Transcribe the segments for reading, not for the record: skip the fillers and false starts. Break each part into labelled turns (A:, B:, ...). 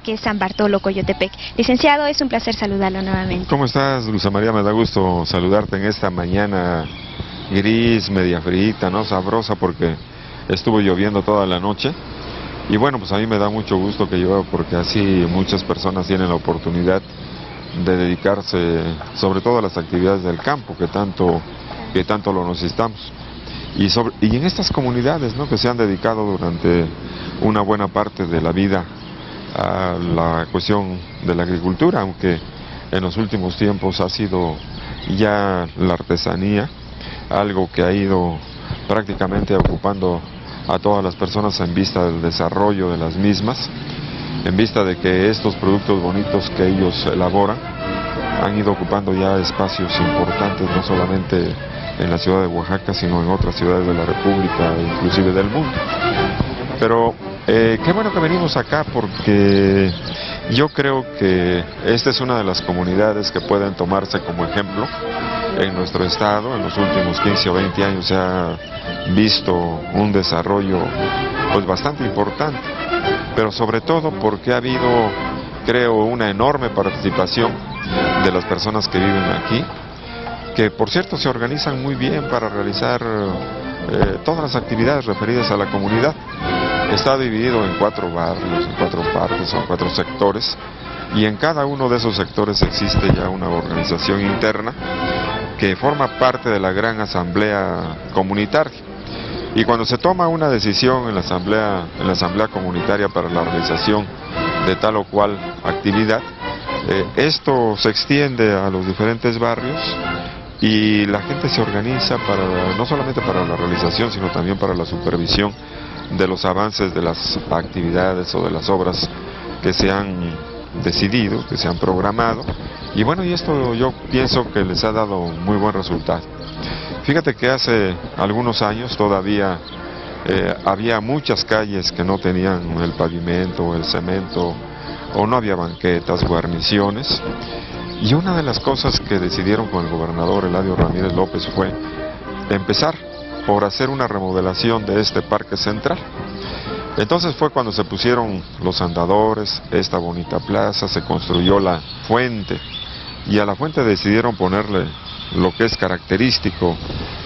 A: que es San Bartolo, Coyotepec. Licenciado, es un placer saludarlo nuevamente.
B: ¿Cómo estás, Luisa María? Me da gusto saludarte en esta mañana gris, media frita, ¿no? Sabrosa, porque estuvo lloviendo toda la noche. Y bueno, pues a mí me da mucho gusto que llueva, porque así muchas personas tienen la oportunidad de dedicarse sobre todo a las actividades del campo que tanto lo necesitamos. Y en estas comunidades, ¿no?, que se han dedicado durante una buena parte de la vida a la cuestión de la agricultura, aunque en los últimos tiempos ha sido ya la artesanía algo que ha ido prácticamente ocupando a todas las personas en vista del desarrollo de las mismas, en vista de que estos productos bonitos que ellos elaboran han ido ocupando ya espacios importantes, no solamente en la ciudad de Oaxaca, sino en otras ciudades de la República, inclusive del mundo. Pero qué bueno que venimos acá, porque yo creo que esta es una de las comunidades que pueden tomarse como ejemplo en nuestro estado. En los últimos 15 o 20 años se ha visto un desarrollo pues bastante importante, pero sobre todo porque ha habido, creo, una enorme participación de las personas que viven aquí, que por cierto se organizan muy bien para realizar todas las actividades referidas a la comunidad. Está dividido en 4 barrios, en 4 partes o 4 sectores, y en cada uno de esos sectores existe ya una organización interna que forma parte de la gran asamblea comunitaria. Y cuando se toma una decisión en la asamblea comunitaria para la realización de tal o cual actividad, esto se extiende a los diferentes barrios y la gente se organiza no solamente para la realización, sino también para la supervisión de los avances de las actividades o de las obras que se han decidido, que se han programado. Y bueno, y esto yo pienso que les ha dado muy buen resultado. Fíjate que hace algunos años todavía había muchas calles que no tenían el pavimento, el cemento, o no había banquetas, guarniciones. Y una de las cosas que decidieron con el gobernador Eladio Ramírez López fue empezar por hacer una remodelación de este parque central. Entonces fue cuando se pusieron los andadores, esta bonita plaza, se construyó la fuente, y a la fuente decidieron ponerle lo que es característico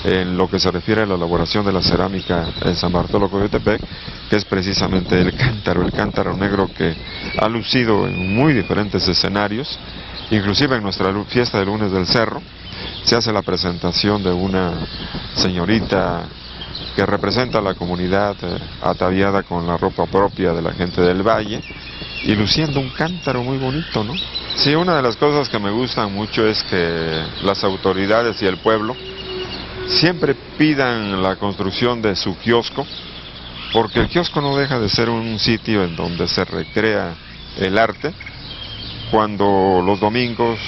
B: en lo que se refiere a la elaboración de la cerámica en San Bartolo, Coyotepec, que es precisamente el cántaro negro, que ha lucido en muy diferentes escenarios. Inclusive en nuestra fiesta de Lunes del Cerro se hace la presentación de una señorita que representa a la comunidad ataviada con la ropa propia de la gente del valle y luciendo un cántaro muy bonito, ¿no? Sí, una de las cosas que me gustan mucho es que las autoridades y el pueblo siempre pidan la construcción de su kiosco, porque el kiosco no deja de ser un sitio en donde se recrea el arte, cuando los domingos,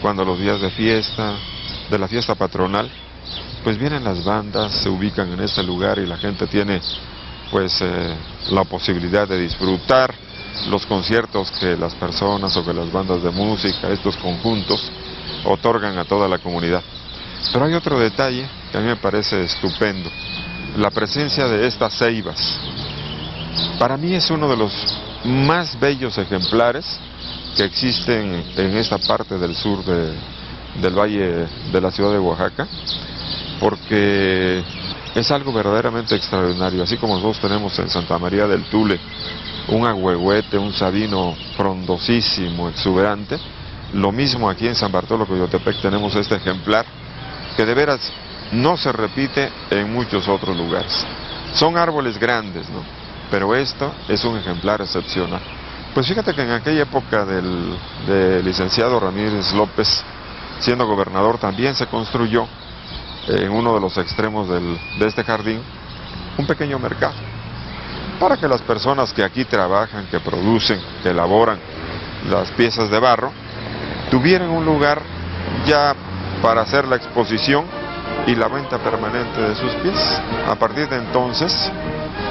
B: cuando los días de fiesta, de la fiesta patronal, pues vienen las bandas, se ubican en este lugar y la gente tiene pues la posibilidad de disfrutar los conciertos que las personas o que las bandas de música, estos conjuntos, otorgan a toda la comunidad. Pero hay otro detalle que a mí me parece estupendo: la presencia de estas ceibas. Para mí es uno de los más bellos ejemplares que existen en esta parte del sur del valle de la ciudad de Oaxaca, porque es algo verdaderamente extraordinario. Así como nosotros tenemos en Santa María del Tule un ahuehuete, un sabino frondosísimo, exuberante, lo mismo aquí en San Bartolo, Coyotepec, tenemos este ejemplar que de veras no se repite en muchos otros lugares. Son árboles grandes, ¿no?, pero esto es un ejemplar excepcional. Pues fíjate que en aquella época del licenciado Ramírez López, siendo gobernador, también se construyó en uno de los extremos de este jardín un pequeño mercado, para que las personas que aquí trabajan, que producen, que elaboran las piezas de barro, tuvieran un lugar ya para hacer la exposición y la venta permanente de sus piezas. A partir de entonces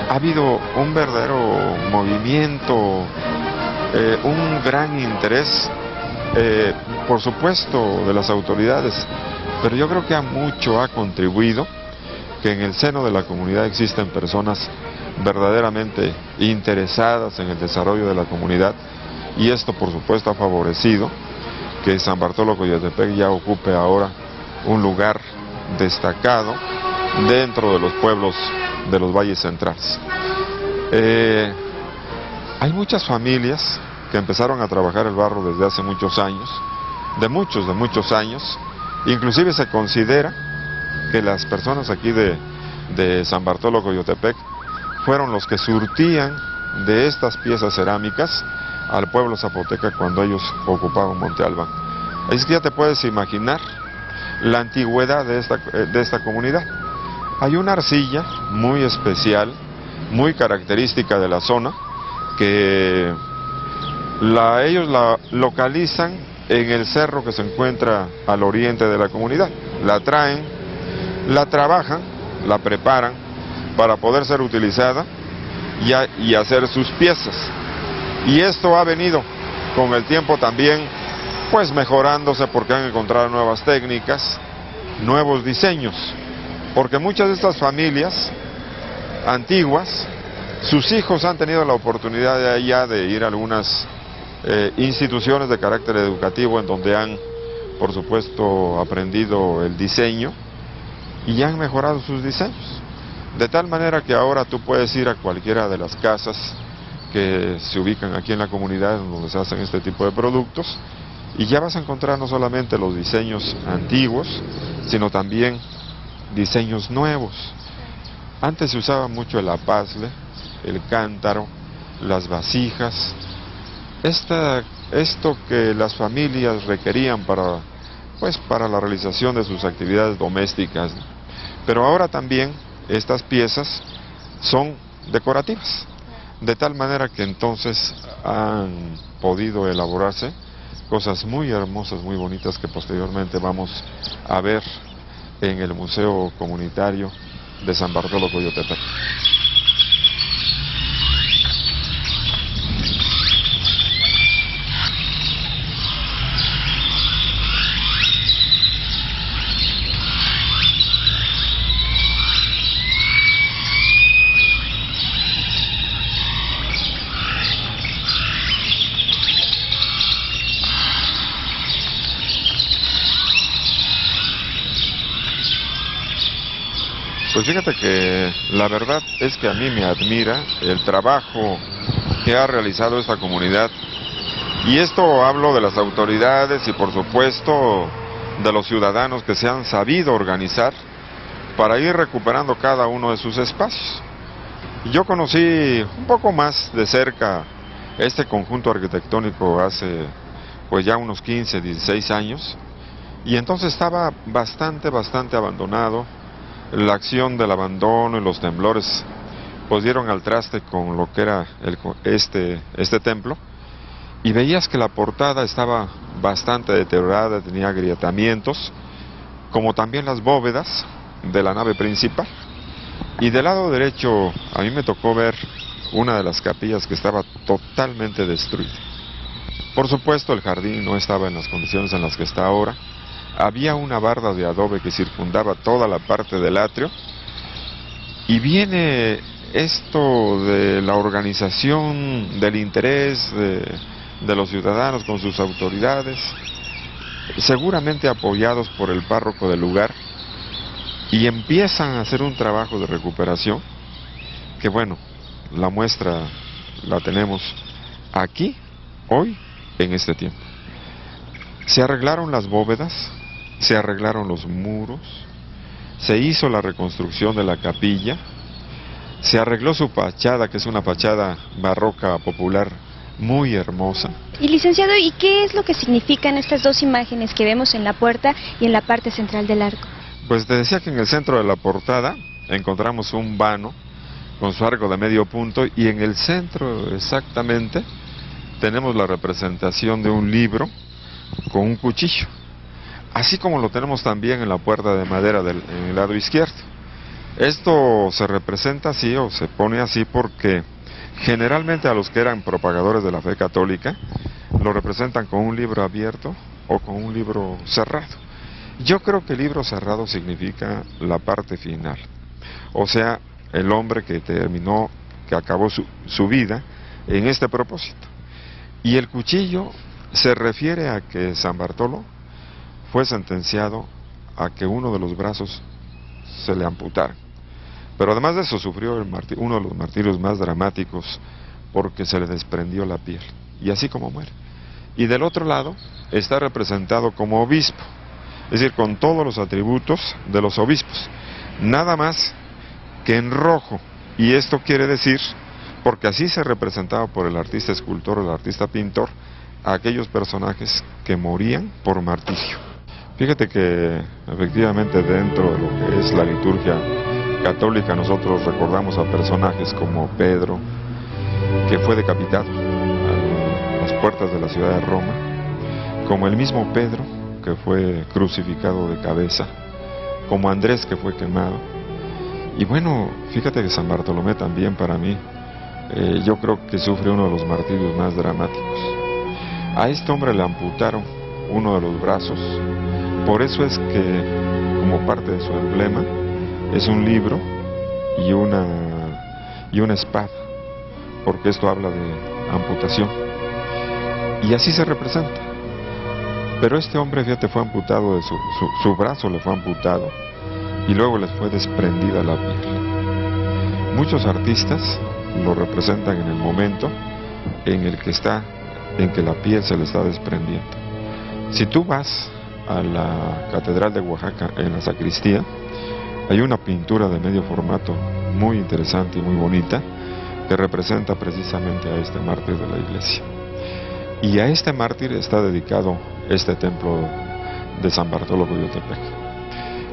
B: ha habido un verdadero movimiento, un gran interés, por supuesto, de las autoridades, pero yo creo que mucho ha contribuido que en el seno de la comunidad existen personas verdaderamente interesadas en el desarrollo de la comunidad y esto por supuesto ha favorecido que San Bartolo Coyotepec ya ocupe ahora un lugar destacado dentro de los pueblos de los valles centrales. Hay muchas familias que empezaron a trabajar el barro desde hace muchos años, de muchos años. Inclusive se considera que las personas aquí de San Bartolo Coyotepec fueron los que surtían de estas piezas cerámicas al pueblo zapoteca cuando ellos ocupaban Monte Albán. Así que ya te puedes imaginar la antigüedad de esta comunidad. Hay una arcilla muy especial, muy característica de la zona, que ellos la localizan en el cerro que se encuentra al oriente de la comunidad. La traen, la trabajan, la preparan para poder ser utilizada y hacer sus piezas. Y esto ha venido con el tiempo también pues mejorándose, porque han encontrado nuevas técnicas, nuevos diseños, porque muchas de estas familias antiguas, sus hijos han tenido la oportunidad ya de ir a algunas instituciones de carácter educativo en donde han, por supuesto, aprendido el diseño y han mejorado sus diseños. De tal manera que ahora tú puedes ir a cualquiera de las casas que se ubican aquí en la comunidad donde se hacen este tipo de productos y ya vas a encontrar no solamente los diseños antiguos, sino también diseños nuevos. Antes se usaba mucho el apazle, el cántaro, las vasijas, esto que las familias requerían para la realización de sus actividades domésticas. Pero ahora también estas piezas son decorativas, de tal manera que entonces han podido elaborarse cosas muy hermosas, muy bonitas, que posteriormente vamos a ver en el Museo Comunitario de San Bartolo Coyotepec. Pues fíjate que la verdad es que a mí me admira el trabajo que ha realizado esta comunidad, y esto hablo de las autoridades y por supuesto de los ciudadanos que se han sabido organizar para ir recuperando cada uno de sus espacios. Yo conocí un poco más de cerca este conjunto arquitectónico hace pues ya unos 15, 16 años, y entonces estaba bastante abandonado. La acción del abandono y los temblores pues dieron al traste con lo que era este templo, y veías que la portada estaba bastante deteriorada, tenía agrietamientos, como también las bóvedas de la nave principal. Y del lado derecho a mí me tocó ver una de las capillas que estaba totalmente destruida. Por supuesto el jardín no estaba en las condiciones en las que está ahora. Había una barda de adobe que circundaba toda la parte del atrio, y viene esto de la organización, del interés de los ciudadanos con sus autoridades, seguramente apoyados por el párroco del lugar, y empiezan a hacer un trabajo de recuperación que, bueno, la muestra la tenemos aquí, hoy, en este tiempo. Se arreglaron las bóvedas, se arreglaron los muros, se hizo la reconstrucción de la capilla, se arregló su fachada, que es una fachada barroca popular muy hermosa.
A: Y licenciado, ¿y qué es lo que significan estas dos imágenes que vemos en la puerta y en la parte central del arco?
B: Pues te decía que en el centro de la portada encontramos un vano con su arco de medio punto, y en el centro exactamente tenemos la representación de un libro con un cuchillo, así como lo tenemos también en la puerta de madera en el lado izquierdo. Esto se representa así o se pone así porque generalmente a los que eran propagadores de la fe católica lo representan con un libro abierto o con un libro cerrado. Yo creo que el libro cerrado significa la parte final, o sea, el hombre que acabó su vida en este propósito. Y el cuchillo se refiere a que San Bartolo fue sentenciado a que uno de los brazos se le amputara. Pero además de eso sufrió uno de los martirios más dramáticos, porque se le desprendió la piel, y así como muere. Y del otro lado está representado como obispo, es decir, con todos los atributos de los obispos, nada más que en rojo. Y esto quiere decir, porque así se representaba por el artista escultor o el artista pintor, a aquellos personajes que morían por martirio. Fíjate que efectivamente dentro de lo que es la liturgia católica nosotros recordamos a personajes como Pedro, que fue decapitado a las puertas de la ciudad de Roma, como el mismo Pedro, que fue crucificado de cabeza, como Andrés, que fue quemado. Y bueno, fíjate que San Bartolomé también, para mí, yo creo que sufre uno de los martirios más dramáticos. A este hombre le amputaron uno de los brazos, por eso es que, como parte de su emblema, es un libro y una espada, porque esto habla de amputación. Y así se representa. Pero este hombre, fíjate, fue amputado de su brazo le fue amputado, y luego les fue desprendida la piel. Muchos artistas lo representan en el momento en el que la piel se le está desprendiendo. Si tú vas a la Catedral de Oaxaca, en la sacristía, hay una pintura de medio formato muy interesante y muy bonita, que representa precisamente a este mártir de la iglesia. Y a este mártir está dedicado este templo de San Bartolo Coyotepec.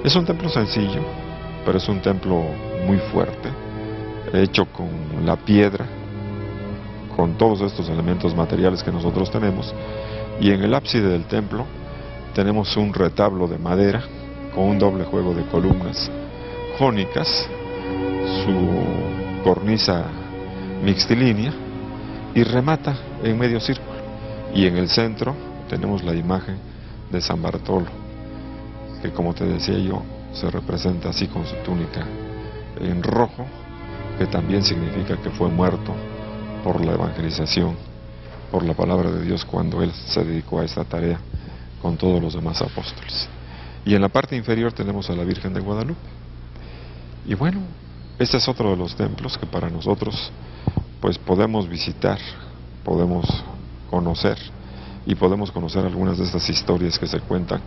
B: Es un templo sencillo, pero es un templo muy fuerte, hecho con la piedra, con todos estos elementos materiales que nosotros tenemos. Y en el ábside del templo tenemos un retablo de madera con un doble juego de columnas jónicas, su cornisa mixtilínea, y remata en medio círculo. Y en el centro tenemos la imagen de San Bartolo, que, como te decía yo, se representa así con su túnica en rojo, que también significa que fue muerto por la evangelización, por la palabra de Dios, cuando él se dedicó a esta tarea con todos los demás apóstoles. Y en la parte inferior tenemos a la Virgen de Guadalupe. Y bueno, este es otro de los templos que para nosotros pues podemos visitar, podemos conocer, y podemos conocer algunas de estas historias que se cuentan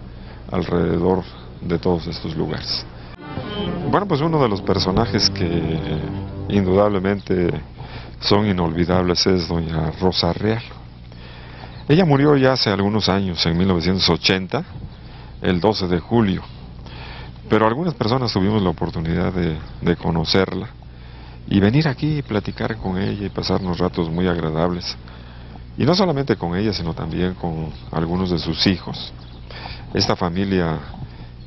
B: alrededor de todos estos lugares. Bueno, pues uno de los personajes que indudablemente son inolvidables es doña Rosa Real. Ella murió ya hace algunos años, en 1980, el 12 de julio, pero algunas personas tuvimos la oportunidad de conocerla y venir aquí y platicar con ella y pasarnos ratos muy agradables. Y no solamente con ella, sino también con algunos de sus hijos. Esta familia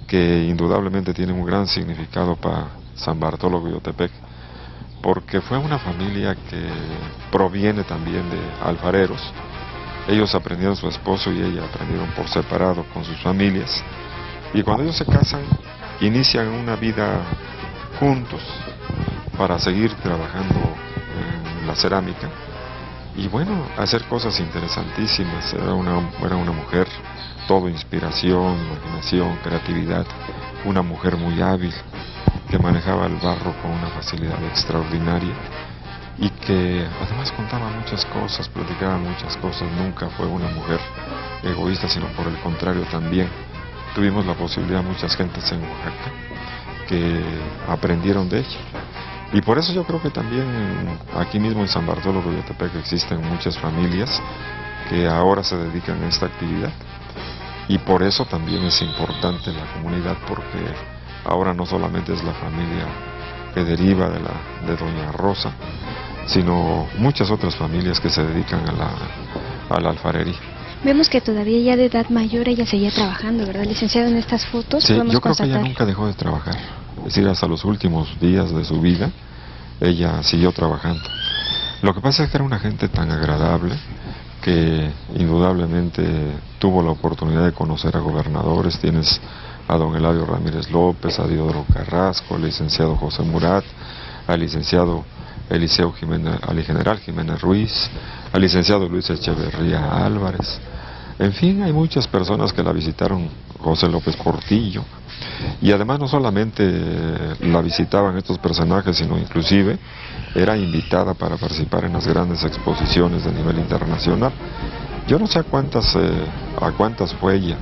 B: que indudablemente tiene un gran significado para San Bartolo Coyotepec, porque fue una familia que proviene también de alfareros. Ellos aprendieron, su esposo y ella aprendieron por separado con sus familias, y cuando ellos se casan inician una vida juntos para seguir trabajando en la cerámica y bueno, hacer cosas interesantísimas. Era una mujer todo inspiración, imaginación, creatividad, una mujer muy hábil que manejaba el barro con una facilidad extraordinaria y que además contaba muchas cosas, platicaba muchas cosas. Nunca fue una mujer egoísta, sino por el contrario también tuvimos la posibilidad, muchas gentes en Oaxaca que aprendieron de ella. Y por eso yo creo que también aquí mismo en San Bartolo Coyotepec existen muchas familias que ahora se dedican a esta actividad. Y por eso también es importante la comunidad, porque ahora no solamente es la familia que deriva de doña Rosa, sino muchas otras familias que se dedican a la alfarería.
A: Vemos que todavía ya de edad mayor ella seguía trabajando, ¿verdad, licenciado? En estas fotos
B: Sí,
A: podemos
B: yo creo
A: constatar
B: que ella nunca dejó de trabajar. Es decir, hasta los últimos días de su vida, ella siguió trabajando. Lo que pasa es que era una gente tan agradable que indudablemente tuvo la oportunidad de conocer a gobernadores. Tienes a don Eladio Ramírez López, a Diodoro Carrasco, al licenciado José Murat, al licenciado al general Jiménez Ruiz, al licenciado Luis Echeverría Álvarez. En fin, hay muchas personas que la visitaron, José López Portillo, y además no solamente la visitaban estos personajes, sino inclusive era invitada para participar en las grandes exposiciones de nivel internacional. Yo no sé a cuántas fue ella,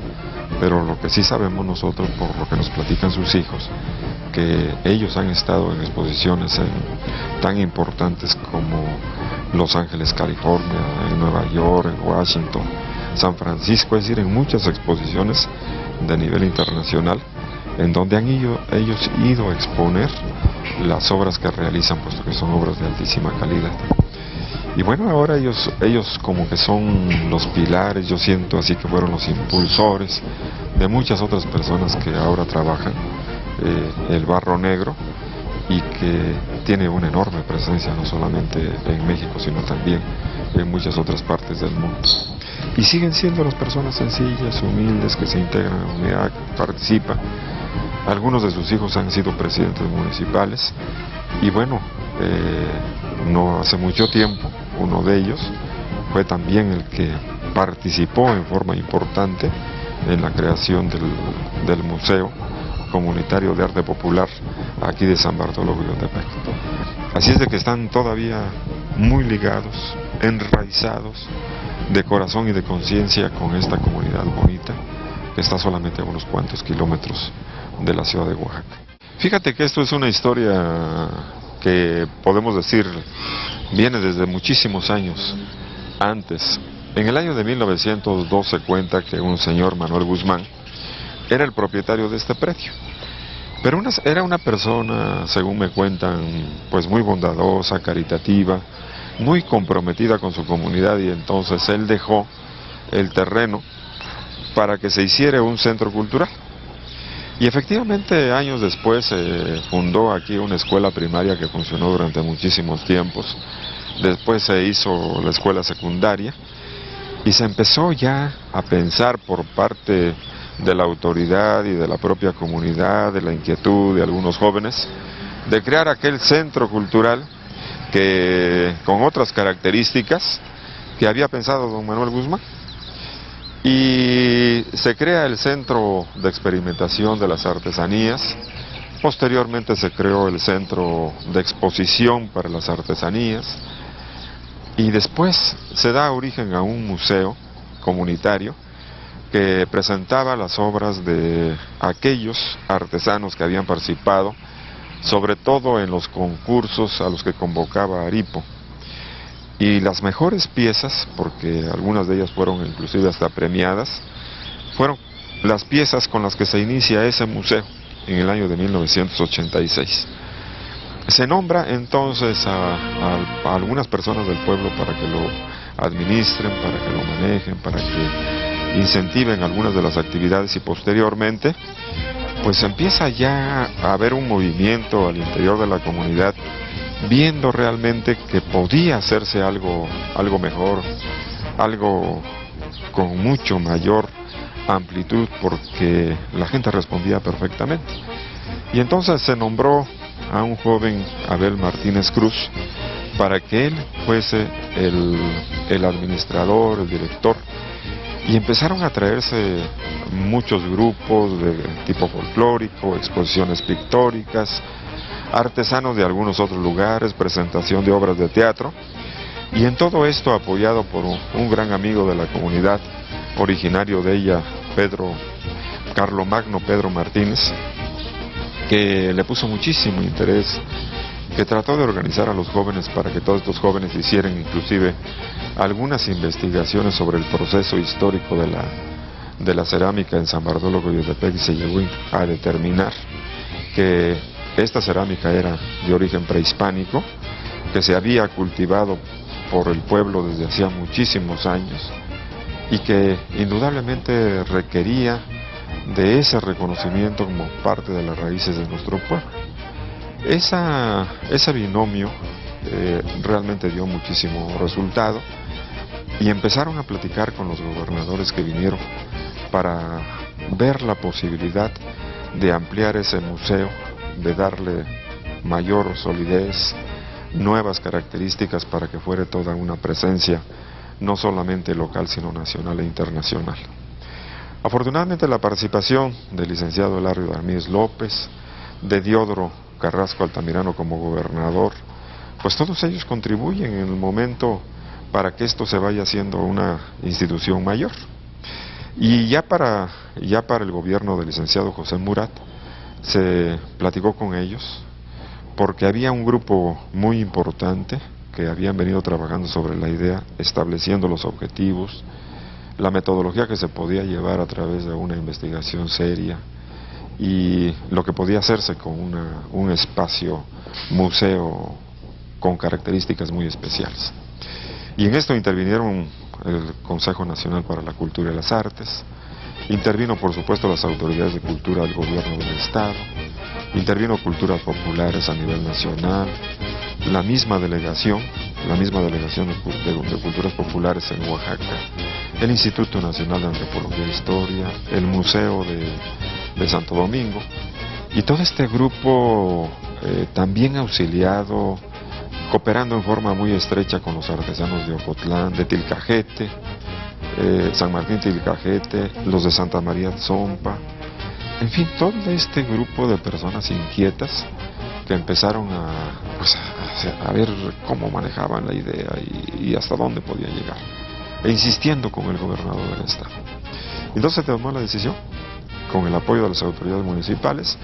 B: pero lo que sí sabemos nosotros, por lo que nos platican sus hijos, que ellos han estado en exposiciones tan importantes como Los Ángeles, California, en Nueva York, en Washington, San Francisco, es decir, en muchas exposiciones de nivel internacional, en donde han ellos ido a exponer las obras que realizan, puesto que son obras de altísima calidad. Y bueno, ahora ellos como que son los pilares, yo siento así que fueron los impulsores de muchas otras personas que ahora trabajan el barro negro, y que tiene una enorme presencia no solamente en México, sino también en muchas otras partes del mundo. Y siguen siendo las personas sencillas, humildes, que se integran a la unidad, que participan. Algunos de sus hijos han sido presidentes municipales, y bueno, no hace mucho tiempo uno de ellos fue también el que participó en forma importante en la creación del Museo Comunitario de Arte Popular aquí de San Bartolo Coyotepec. Así es de que están todavía muy ligados, enraizados de corazón y de conciencia con esta comunidad bonita que está solamente a unos cuantos kilómetros de la ciudad de Oaxaca. Fíjate que esto es una historia que podemos decir viene desde muchísimos años antes. En el año de 1902 se cuenta que un señor, Manuel Guzmán, era el propietario de este predio, pero era una persona, según me cuentan, pues muy bondadosa, caritativa, muy comprometida con su comunidad, y entonces él dejó el terreno para que se hiciera un centro cultural. Y efectivamente, años después se fundó aquí una escuela primaria que funcionó durante muchísimos tiempos. Después se hizo la escuela secundaria y se empezó ya a pensar por parte de la autoridad y de la propia comunidad, de la inquietud de algunos jóvenes, de crear aquel centro cultural que con otras características que había pensado don Manuel Guzmán. Y se crea el Centro de Experimentación de las Artesanías. Posteriormente se creó el Centro de Exposición para las Artesanías, y después se da origen a un museo comunitario que presentaba las obras de aquellos artesanos que habían participado, sobre todo en los concursos a los que convocaba Aripo. Y las mejores piezas, porque algunas de ellas fueron inclusive hasta premiadas, fueron las piezas con las que se inicia ese museo en el año de 1986. Se nombra entonces a algunas personas del pueblo para que lo administren, para que lo manejen, para que incentiven algunas de las actividades, y posteriormente pues empieza ya a haber un movimiento al interior de la comunidad, viendo realmente que podía hacerse algo mejor, algo con mucho mayor amplitud, porque la gente respondía perfectamente. Y entonces se nombró a un joven, Abel Martínez Cruz, para que él fuese el administrador, el director, y empezaron a traerse muchos grupos de tipo folclórico, exposiciones pictóricas, artesanos de algunos otros lugares, presentación de obras de teatro, y en todo esto apoyado por un gran amigo de la comunidad, originario de ella, Carlomagno Pedro Martínez, que le puso muchísimo interés, que trató de organizar a los jóvenes para que todos estos jóvenes hicieran inclusive algunas investigaciones sobre el proceso histórico de la cerámica en San Bartolo Coyotepec, y se llegó a determinar que esta cerámica era de origen prehispánico, que se había cultivado por el pueblo desde hacía muchísimos años, y que indudablemente requería de ese reconocimiento como parte de las raíces de nuestro pueblo. Ese binomio realmente dio muchísimo resultado, y empezaron a platicar con los gobernadores que vinieron para ver la posibilidad de ampliar ese museo, de darle mayor solidez, nuevas características para que fuera toda una presencia no solamente local sino nacional e internacional. Afortunadamente la participación del licenciado Elario Ramírez López, de Diodoro Carrasco Altamirano como gobernador, pues todos ellos contribuyen en el momento para que esto se vaya haciendo una institución mayor. Y ya para el gobierno del licenciado José Murat se platicó con ellos, porque había un grupo muy importante que habían venido trabajando sobre la idea, estableciendo los objetivos, la metodología que se podía llevar a través de una investigación seria y lo que podía hacerse con un espacio museo con características muy especiales. Y en esto intervinieron el Consejo Nacional para la Cultura y las Artes, intervino por supuesto las autoridades de cultura del gobierno del Estado, intervino Culturas Populares a nivel nacional, la misma delegación de Culturas Populares en Oaxaca, el Instituto Nacional de Antropología e Historia, el Museo de Santo Domingo, y todo este grupo también auxiliado, cooperando en forma muy estrecha con los artesanos de Ocotlán, de Tilcajete, San Martín Tilcajete, los de Santa María Tzompa, en fin, todo este grupo de personas inquietas que empezaron a ver cómo manejaban la idea y hasta dónde podía llegar, e insistiendo con el gobernador del estado. Entonces se tomó la decisión, con el apoyo de las autoridades municipales,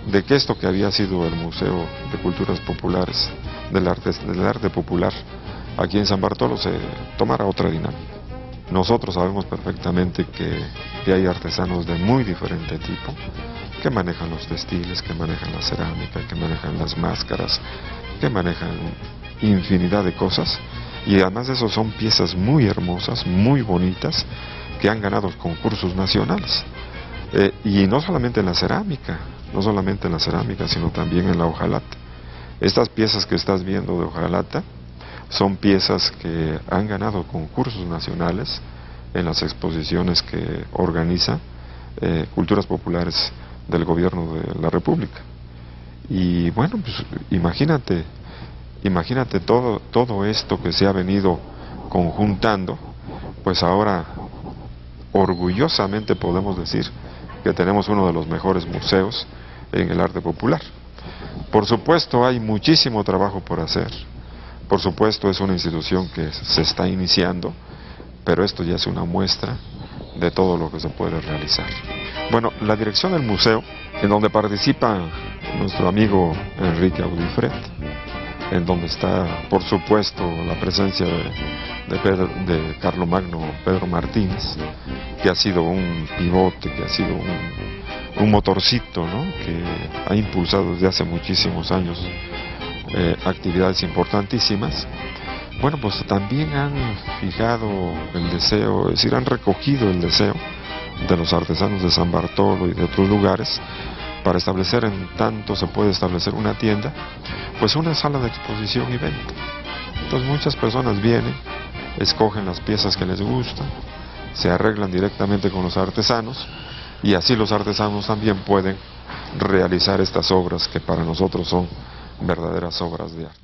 B: de que esto que había sido el Museo de Culturas Populares, del arte popular, aquí en San Bartolo, se tomara otra dinámica. Nosotros sabemos perfectamente que hay artesanos de muy diferente tipo, que manejan los textiles, que manejan la cerámica, que manejan las máscaras, que manejan infinidad de cosas, y además de eso son piezas muy hermosas, muy bonitas, que han ganado concursos nacionales. Y no solamente en la cerámica, sino también en la hojalata. Estas piezas que estás viendo de hojalata son piezas que han ganado concursos nacionales en las exposiciones que organiza Culturas Populares del Gobierno de la República. Y bueno, pues imagínate todo esto que se ha venido conjuntando, pues ahora orgullosamente podemos decir que tenemos uno de los mejores museos en el arte popular. Por supuesto hay muchísimo trabajo por hacer, por supuesto es una institución que se está iniciando, pero esto ya es una muestra de todo lo que se puede realizar. Bueno, la dirección del museo, en donde participa nuestro amigo Enrique Audifret, en donde está por supuesto la presencia de Carlomagno Pedro Martínez, que ha sido un pivote, que ha sido un motorcito, ¿no?, que ha impulsado desde hace muchísimos años actividades importantísimas. Bueno, pues también han fijado el deseo, es decir, han recogido el deseo de los artesanos de San Bartolo y de otros lugares para establecer, en tanto se puede establecer una tienda, pues una sala de exposición y venta. Entonces muchas personas vienen, escogen las piezas que les gustan, se arreglan directamente con los artesanos, y así los artesanos también pueden realizar estas obras que para nosotros son verdaderas obras de arte.